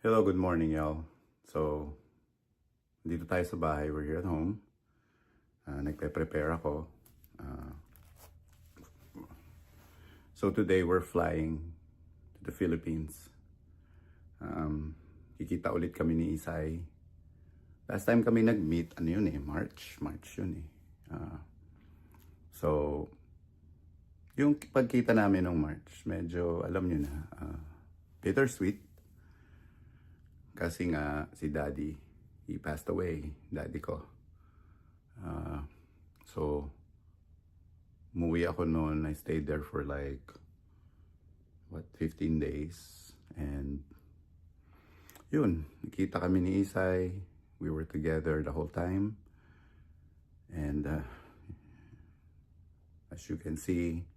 Hello, good morning, y'all. So, dito tayo sa bahay. We're here at home. Nagpe-prepare ako. Uh, so, today we're flying to the Philippines. Kikita ulit kami ni Isay. Last time kami nag-meet, ano yun eh, March yun eh. So, yung pagkita namin nung March, medyo, alam nyo na, bittersweet. Kasi nga, si Daddy, he passed away, Daddy ko. So, umuwi ako noon. I stayed there for like, 15 days. And, yun, nakita kami ni Isay. We were together the whole time. And, as you can see,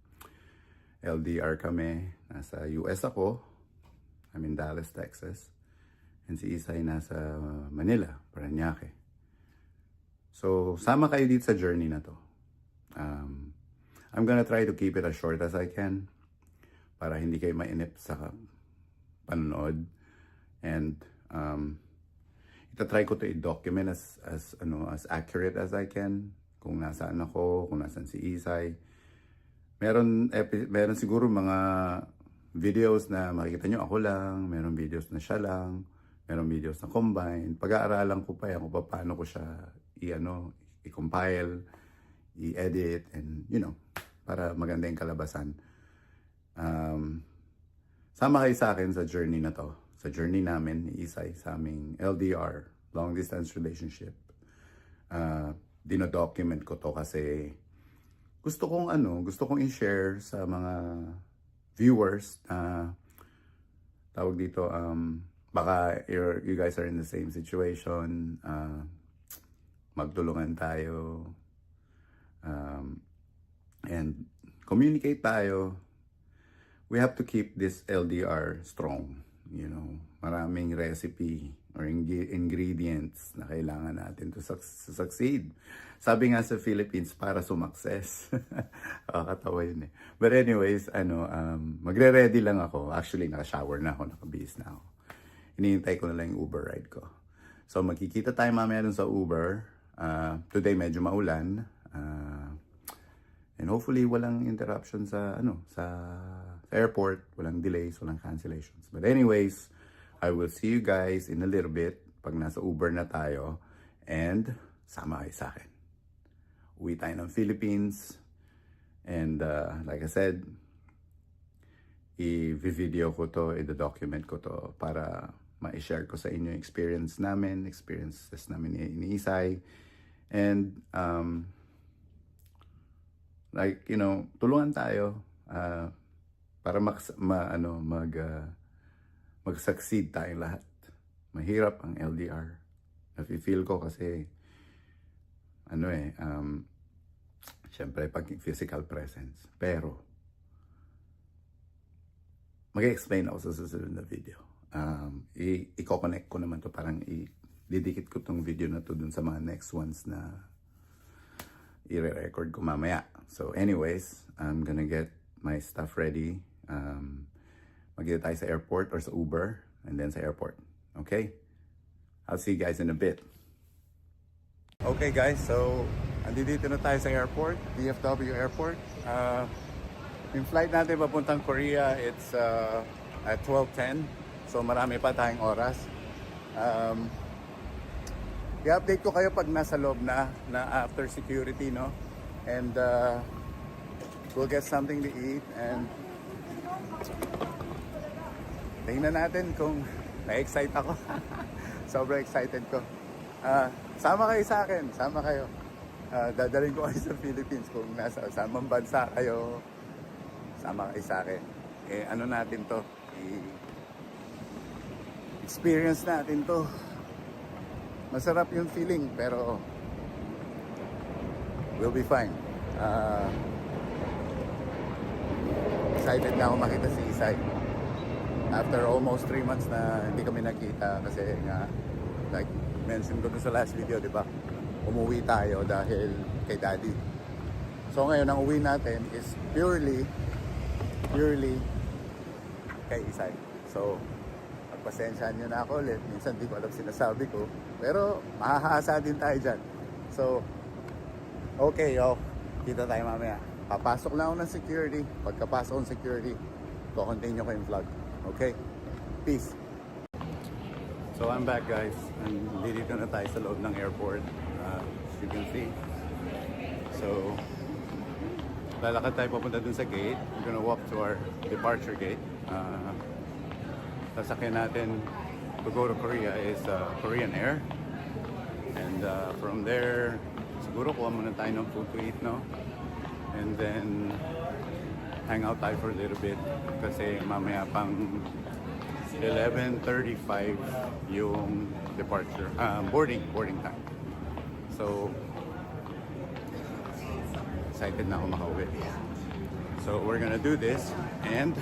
LDR kami. Nasa US ako. I'm in Dallas, Texas. And si Isay nasa Manila, Parañaque. So, sama kayo dito sa journey na to. I'm gonna try to keep it as short as I can para hindi kayo mainip sa panonood. And itatry ko to i-document as accurate as I can. Kung nasaan ako, kung nasaan si Isay. Meron siguro mga videos na makikita nyo ako lang, meron videos na siya lang. Meron videos na combine. Pag-aaralan ko pa yan kung paano ko siya i-compile, i-edit, and para maganda yung kalabasan. Sama kayo sa akin sa journey na to. Sa journey namin ni Isay sa aming LDR, long distance relationship. Dino-document ko to kasi gusto kong i-share sa mga viewers na tawag dito, baka you guys are in the same situation, magtulungan tayo, and communicate tayo. We have to keep this LDR strong, maraming recipe or ingredients na kailangan natin to succeed. Sabi nga sa Philippines, para sumakses. Katawa yun eh. But anyways, magre-ready lang ako. Actually, naka-shower na ako, nakabihis na ako. Hinihintay ko na lang yung Uber ride ko. So, magkikita tayo mamaya dun sa Uber. Today, medyo maulan. And hopefully, walang interruption sa airport. Walang delays, walang cancellations. But anyways, I will see you guys in a little bit pag nasa Uber na tayo. And, sama kayo sa akin. Uwi tayo ng Philippines. And, like I said, i-video ko to, i-document ko to para ma-share ko sa inyo experiences namin ni Isay. And, tulungan tayo para mag-succeed tayong lahat. Mahirap ang LDR. Nafe-feel ko kasi, syempre, pag physical presence. Pero, mag-explain ako sa susunod na video. I-connect ko naman to, parang didikit ko tong video na to dun sa mga next ones na i-record ko mamaya. So anyways, I'm gonna get my stuff ready. Magkita tayo sa airport or sa Uber and then sa airport. Okay? I'll see you guys in a bit. Okay guys, so andito na tayo sa airport, DFW airport. Yung flight natin papuntang Korea, it's at 12:10. So marami pa tayong oras. I-update ko kayo pag nasa loob na after security, no? And we'll get something to eat and tingnan natin kung na-excite ako. Sobrang excited ko. Sama kayo sa akin, sama kayo. Dadalhin ko kayo sa Philippines kung nasa samang bansa kayo. Sama kayo sa akin. Natin to? Experience natin to. Masarap yung feeling, pero we'll be fine. Excited na ako makita si Isay. After almost 3 months na hindi kami nakita kasi nga, like mentioned ko sa last video, di ba? Umuwi tayo dahil kay Daddy. So ngayon, ang uwi natin is purely kay Isay. So, pasensyahan nyo na ako ulit. Minsan di ko alam sinasabi ko. Pero mahahasa din tayo dyan. So, okay, kita tayo mamaya. Papasok lang ako ng security. Pagkapasok ng security, continue ko yung vlog. Okay? Peace. So I'm back, guys. Nandito na tayo sa loob ng airport. As you can see. So, lalakad tayo papunta dun sa gate. We're gonna walk to our departure gate. Sasakyan natin to go to Korea is Korean Air. And from there, siguro kuha muna tayo ng food to eat, no? And then, hang out tayo for a little bit. Kasi mamaya pang 11:35 yung departure, boarding time. So, excited na ako makauwi. So, we're gonna do this and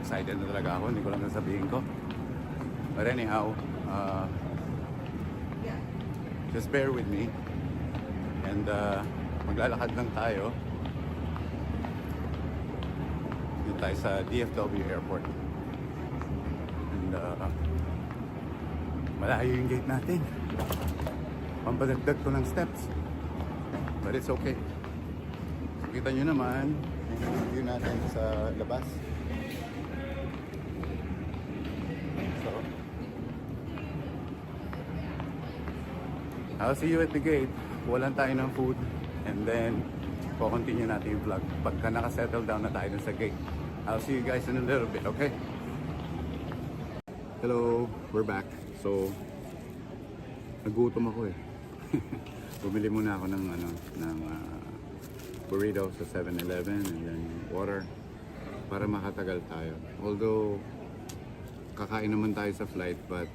excited na talaga ako, hindi ko lang nasabihin ko. But anyhow, just bear with me. And maglalakad lang tayo. Dito tayo sa DFW Airport. And malayo yung gate natin. Pampadagdag ko ng steps. But it's okay. So, kita nyo naman yung view natin sa labas. So, I'll see you at the gate. Walan tayo ng food. And then, continue natin yung vlog. Pagka nakasettle down na tayo dun sa gate. I'll see you guys in a little bit, okay? Hello, we're back. So, nagutom ako eh. Bumili muna ako ng burrito sa 7-Eleven and then water para makatagal tayo. Although kakain naman tayo sa flight, but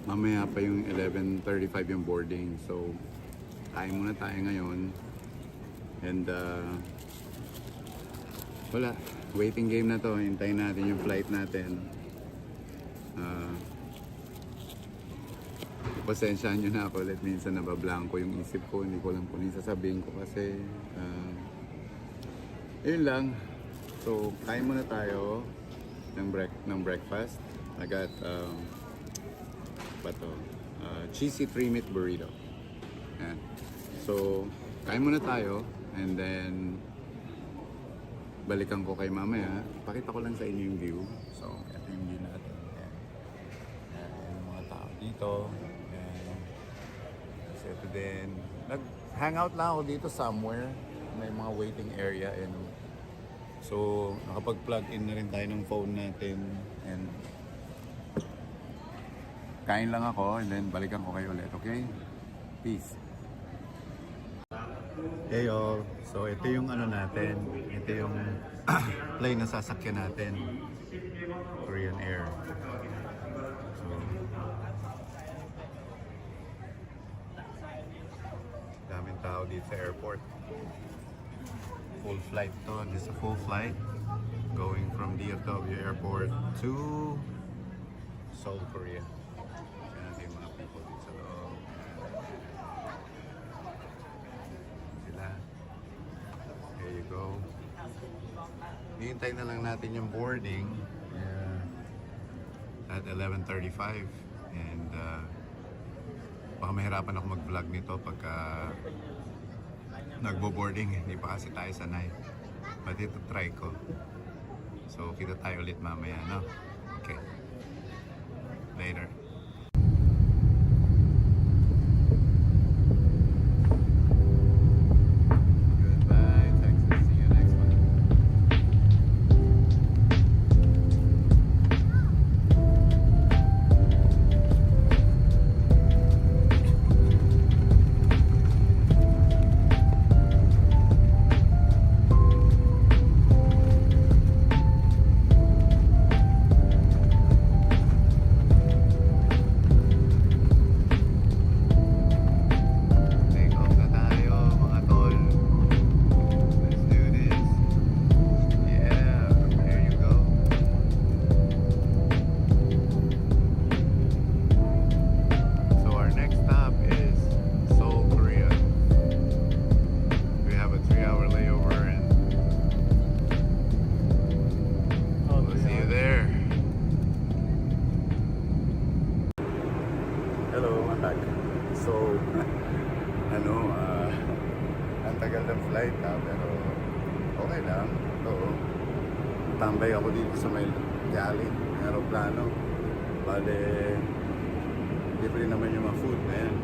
mamaya pa yung 11:35 yung boarding. So kain muna tayo ngayon. And wala, waiting game na to. Hintayin natin yung flight natin. Pasensyahan nyo na ako ulit, minsan nabablanko yung isip ko, hindi ko alam kung yung sasabihin ko kasi yun lang. So kain muna tayo ng breakfast. I got cheesy 3-meat burrito. Yan. So kain muna tayo and then balikan ko kay mamaya. Pakita ko lang sa inyo yung view. So ito yung view natin. Yan yung mga tao dito. Ito din. Nag-hangout lang ako dito somewhere. May mga waiting area and so nakapag-plug in na rin tayo ng phone natin and kain lang ako and then balikan ko kayo ulit, okay? Peace. Hey all. So ito yung natin. Ito yung plane na sasakyan natin. Korean Air. So daming tao dito sa airport. Full flight to. This is a full flight going from DFW Airport to Seoul, Korea. Yan natin yung mga people dito sa loob. Sila. There you go. Hihintay na lang natin yung boarding at 11:35 and baka mahirapan ako mag-vlog nito pagka nagbo-boarding. Hindi pa kasi tayo sanay. But ito try ko. So kita tayo ulit mamaya, no? Okay. Later. Goodbye, Texas. See you next one. flight pero okay lang. Oo. Tambay ako dito sa may galley, may aeroplano. Bale, libre naman yung mga food na yan.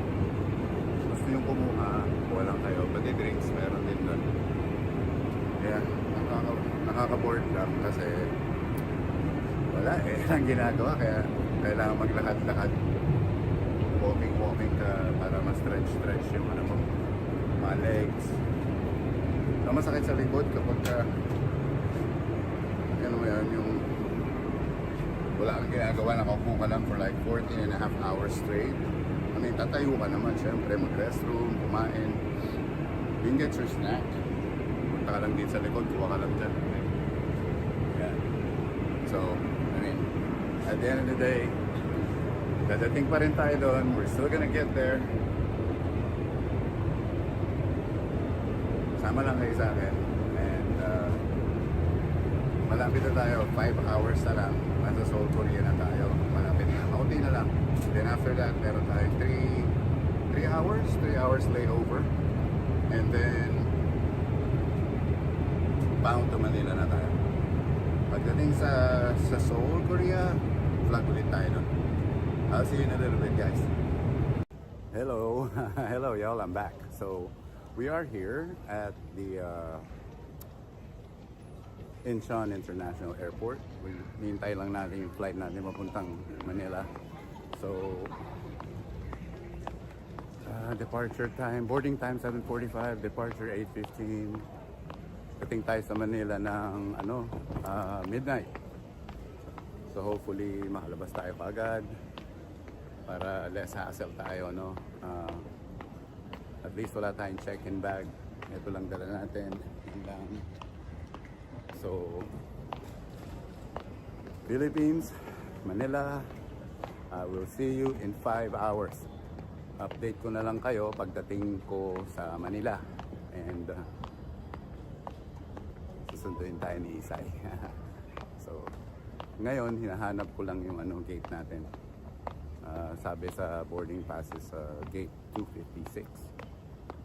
Gusto nyo kumuha, kuha lang kayo. Pati drinks, meron din doon. Kaya, nakaka-board lang kasi wala ang ginagawa. Kaya, kailangan maglakad-lakad. Walking ka para ma-stretch yung ano mo, mga legs. So, masakit sa likod kapag ano mo yan, yung wala kang ginagawa, nakaupo ka lang for like 14 and a half hours straight. I mean, tatayo ka naman, syempre, mag-restroom, kumain. You can get your snack. Punta ka lang dito sa likod, kuha ka lang dyan. Okay? Yeah. So, I mean, at the end of the day, dadating pa rin tayo doon. We're still gonna get there. Sama lang kayo sa akin. And, malapit na tayo. 5 hours na lang. Nasa Seoul, Korea na tayo. Malapit na. Kaunti na lang. Then after that, meron tayo 3 hours layover. And then, bound to Manila na tayo. Pagdating sa Seoul, Korea, vlog ulit tayo doon. I'll see you in a little bit, guys. Hello. Hello, y'all. I'm back. So, we are here at the Incheon International Airport. Hintay lang natin yung flight natin papuntang Manila. So, departure time, boarding time 7:45, departure 8:15. Dating tayo sa Manila ng midnight. So hopefully makalabas tayo kaagad para less hassle tayo, no? At least wala tayong check-in bag. Ito lang dala natin. Ito lang. So, Philippines, Manila, I will see you in 5 hours. Update ko na lang kayo pagdating ko sa Manila. And susunduin tayo ni Isay. So, ngayon, hinahanap ko lang yung gate natin. Sabi sa boarding passes gate 256.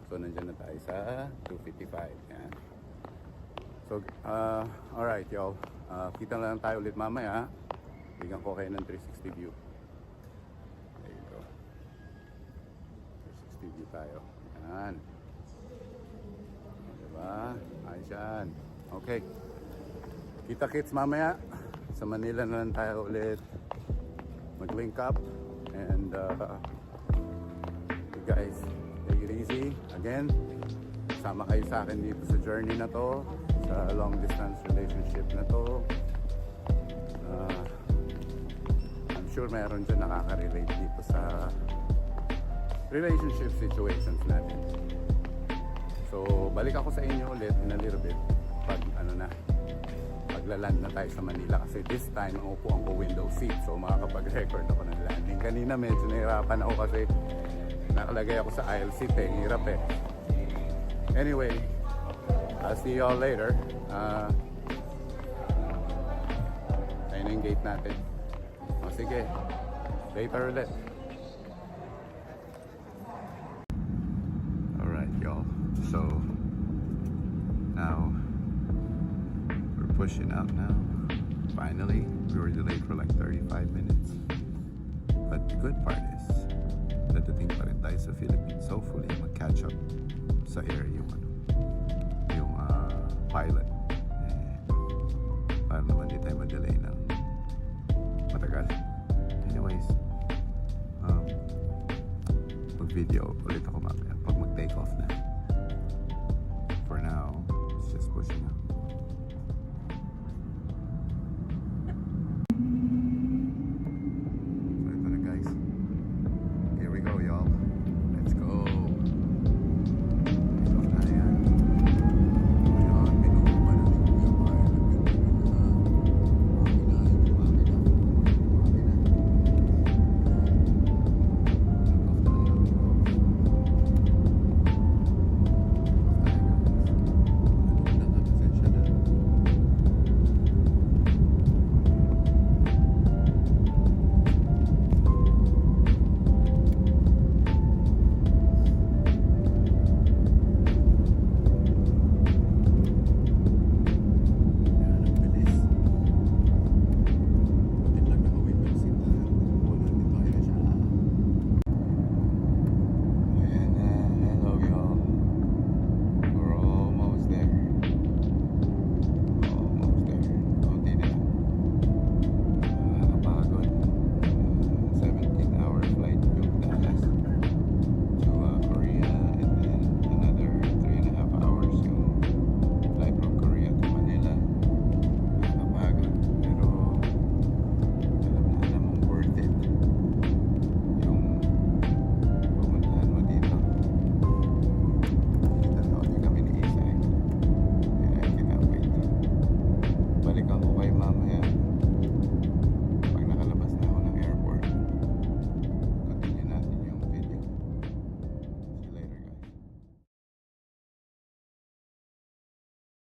So, nandyan na tayo sa 255. Yan. So, alright y'all. Kita na lang tayo ulit mamaya. Bigyan ko kayo ng 360 view. There you go. 360 view tayo. Yan. Diba? Ayos yan. Okay. Kita-kits mamaya. Sa Manila na lang tayo ulit. Mag-link up. And, you guys, take it easy. Again, sama kayo sa akin dito sa journey na to. Sa long distance relationship na to. I'm sure meron dyan nakaka-relate dito sa relationship situations natin. So, balik ako sa inyo ulit in a little bit pag paglaland na tayo sa Manila kasi this time ang upuan ko window seat, so makakapag-record ako ng landing. Kanina medyo nahirapan ako kasi nakalagay ako sa aisle seat hirap Anyway, I'll see y'all later. Ayun na yung gate natin. O sige, later ulit. Alright y'all, so now we're pushing out now. Finally, we were delayed for like 35 minutes. But the good part is, dadating pa rin tayo sa Philippines. Hopefully, mag-catch up sa air yung pilot. Para naman di tayo ma-delay ng matagal. Anyways, mag-video ulit ako mamaya pag mag-take off na.